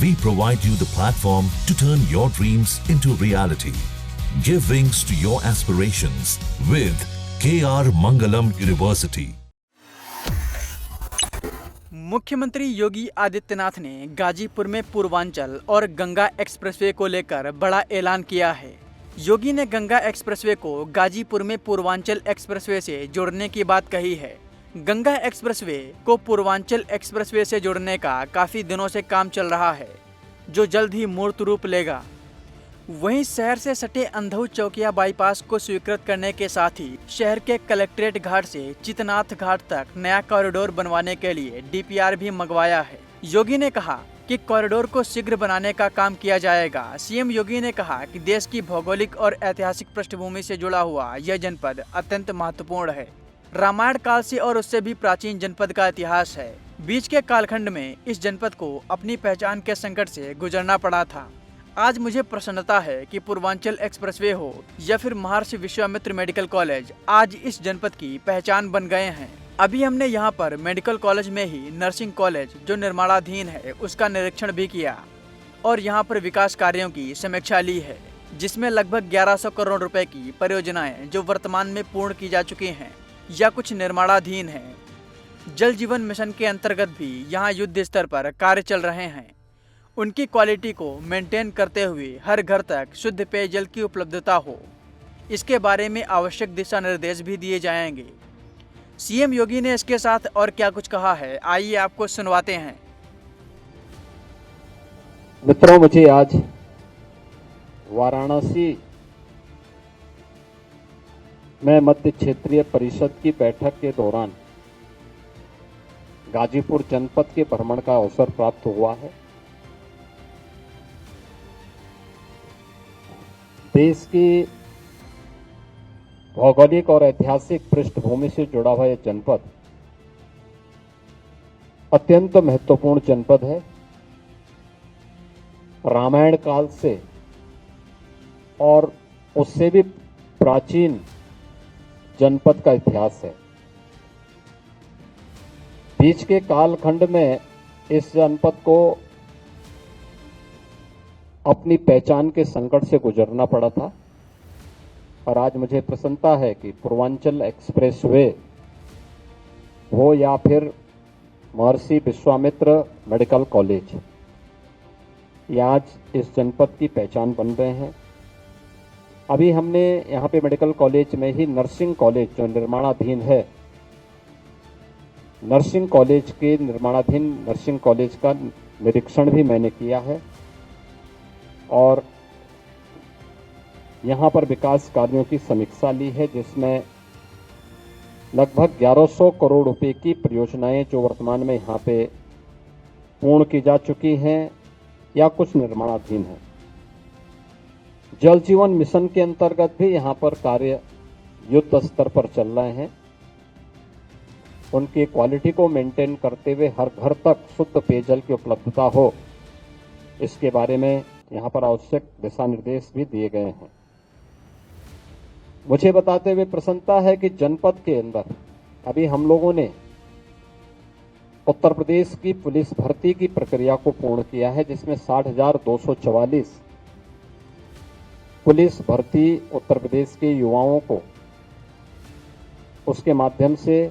We provide you the platform to turn your dreams into reality. Give wings to your aspirations with KR Mangalam University. मुख्यमंत्री योगी आदित्यनाथ ने गाजीपुर में पूर्वांचल और Ganga expressway को लेकर बड़ा ऐलान किया है। योगी ने गंगा एक्सप्रेसवे को गाजीपुर में पूर्वांचल एक्सप्रेसवे से जोड़ने की बात कही है। गंगा एक्सप्रेसवे को पूर्वांचल एक्सप्रेसवे से जोड़ने का काफ़ी दिनों से काम चल रहा है, जो जल्द ही मूर्त रूप लेगा। वहीं शहर से सटे अंधऊ चौकिया बाईपास को स्वीकृत करने के साथ ही शहर के कलेक्ट्रेट घाट से चितनाथ घाट तक नया कॉरिडोर बनवाने के लिए डीपीआर भी मंगवाया है। योगी ने कहा कि कॉरिडोर को शीघ्र बनाने का काम किया जाएगा। सीएम योगी ने कहा कि देश की भौगोलिक और ऐतिहासिक पृष्ठभूमि से जुड़ा हुआ यह जनपद अत्यंत महत्वपूर्ण है। रामायण काल से और उससे भी प्राचीन जनपद का इतिहास है। बीच के कालखंड में इस जनपद को अपनी पहचान के संकट से गुजरना पड़ा था। आज मुझे प्रसन्नता है कि पूर्वांचल एक्सप्रेसवे हो या फिर महर्षि विश्वामित्र मेडिकल कॉलेज आज इस जनपद की पहचान बन गए हैं। अभी हमने यहाँ पर मेडिकल कॉलेज में ही नर्सिंग कॉलेज जो निर्माणाधीन है उसका निरीक्षण भी किया और यहाँ पर विकास कार्यों की समीक्षा ली है, जिसमें लगभग 1100 करोड़ रुपए की परियोजनाएं जो वर्तमान में पूर्ण की जा चुकी हैं या कुछ निर्माणाधीन हैं। जल जीवन मिशन के अंतर्गत भी यहाँ युद्ध स्तर पर कार्य चल रहे हैं। उनकी क्वालिटी को मेंटेन करते हुए हर घर तक शुद्ध पेयजल की उपलब्धता हो, इसके बारे में आवश्यक दिशा निर्देश भी दिए जाएंगे। सीएम योगी ने इसके साथ और क्या कुछ कहा है, आइए आपको सुनवाते हैं। मित्रों, मुझे आज वाराणसी में मध्य क्षेत्रीय परिषद की बैठक के दौरान गाजीपुर जनपद के भ्रमण का अवसर प्राप्त हुआ है। देश की भौगोलिक और ऐतिहासिक पृष्ठभूमि से जुड़ा हुआ यह जनपद अत्यंत महत्वपूर्ण जनपद है। रामायण काल से और उससे भी प्राचीन जनपद का इतिहास है। बीच के कालखंड में इस जनपद को अपनी पहचान के संकट से गुजरना पड़ा था और आज मुझे प्रसन्नता है कि पूर्वांचल एक्सप्रेसवे हो या फिर महर्षि विश्वामित्र मेडिकल कॉलेज, ये आज इस जनपद की पहचान बन गए हैं। अभी हमने यहाँ पे मेडिकल कॉलेज में ही नर्सिंग कॉलेज जो निर्माणाधीन है, नर्सिंग कॉलेज के निर्माणाधीन नर्सिंग कॉलेज का निरीक्षण भी मैंने किया है और यहाँ पर विकास कार्यों की समीक्षा ली है, जिसमें लगभग 1100 करोड़ रुपए की परियोजनाएं जो वर्तमान में यहाँ पे पूर्ण की जा चुकी हैं या कुछ निर्माणाधीन हैं। जल जीवन मिशन के अंतर्गत भी यहाँ पर कार्य युद्ध स्तर पर चल रहे हैं। उनकी क्वालिटी को मेंटेन करते हुए हर घर तक शुद्ध पेयजल की उपलब्धता हो, इसके बारे में यहाँ पर आवश्यक दिशा निर्देश भी दिए गए हैं। मुझे बताते हुए प्रसन्नता है कि जनपद के अंदर अभी हम लोगों ने उत्तर प्रदेश की पुलिस भर्ती की प्रक्रिया को पूर्ण किया है, जिसमें 60,244 पुलिस भर्ती उत्तर प्रदेश के युवाओं को उसके माध्यम से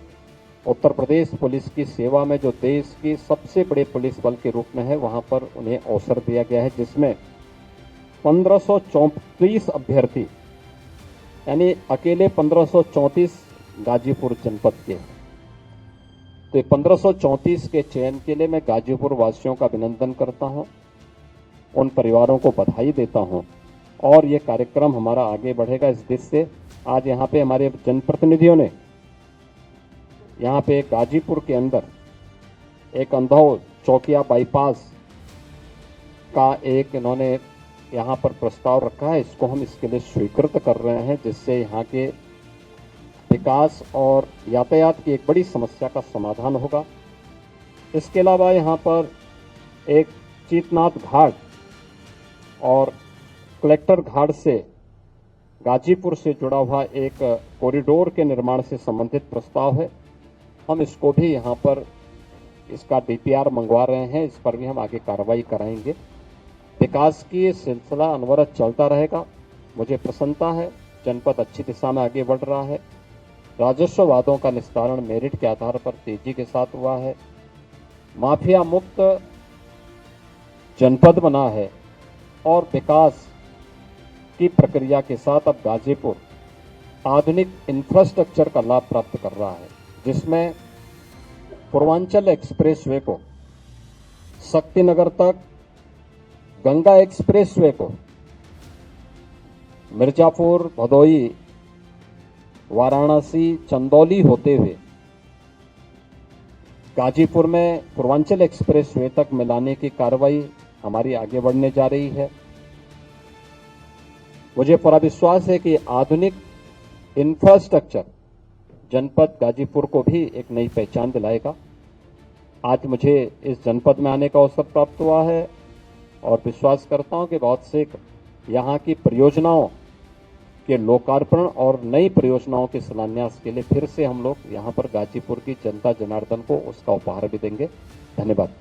उत्तर प्रदेश पुलिस की सेवा में जो देश की सबसे बड़े पुलिस बल के रूप में है वहां पर उन्हें अवसर दिया गया है, जिसमें 1534 अभ्यर्थी यानी अकेले 1534 गाजीपुर जनपद के हैं। तो 1534 के चयन के लिए मैं गाजीपुर वासियों का अभिनंदन करता हूं, उन परिवारों को बधाई देता हूं और ये कार्यक्रम हमारा आगे बढ़ेगा इस दिशा से। आज यहाँ पे हमारे जनप्रतिनिधियों ने यहाँ पे गाजीपुर के अंदर एक अंधौ चौकिया बाईपास का एक इन्होंने यहाँ पर प्रस्ताव रखा है। इसको हम इसके लिए स्वीकृत कर रहे हैं, जिससे यहाँ के विकास और यातायात की एक बड़ी समस्या का समाधान होगा। इसके अलावा यहाँ पर एक चितनाथ घाट और कलेक्टर घाट से गाजीपुर से जुड़ा हुआ एक कॉरिडोर के निर्माण से संबंधित प्रस्ताव है। हम इसको भी यहाँ पर इसका डीपीआर मंगवा रहे हैं, इस पर भी हम आगे कार्रवाई कराएंगे। विकास की ये सिलसिला अनवरत चलता रहेगा। मुझे प्रसन्नता है, जनपद अच्छी दिशा में आगे बढ़ रहा है। राजस्व वादों का निस्तारण मेरिट के आधार पर तेजी के साथ हुआ है। माफिया मुक्त जनपद बना है और विकास की प्रक्रिया के साथ अब गाजीपुर आधुनिक इंफ्रास्ट्रक्चर का लाभ प्राप्त कर रहा है, जिसमें पूर्वांचल एक्सप्रेसवे को शक्तिनगर तक, गंगा एक्सप्रेसवे को मिर्जापुर, भदोई, वाराणसी, चंदौली होते हुए गाजीपुर में पूर्वांचल एक्सप्रेसवे तक मिलाने की कार्रवाई हमारी आगे बढ़ने जा रही है। मुझे पूरा विश्वास है कि आधुनिक इंफ्रास्ट्रक्चर जनपद गाजीपुर को भी एक नई पहचान दिलाएगा। आज मुझे इस जनपद में आने का अवसर प्राप्त हुआ है और विश्वास करता हूं कि बहुत से यहाँ की परियोजनाओं के लोकार्पण और नई परियोजनाओं के शिलान्यास के लिए फिर से हम लोग यहाँ पर गाजीपुर की जनता जनार्दन को उसका उपहार भी देंगे। धन्यवाद।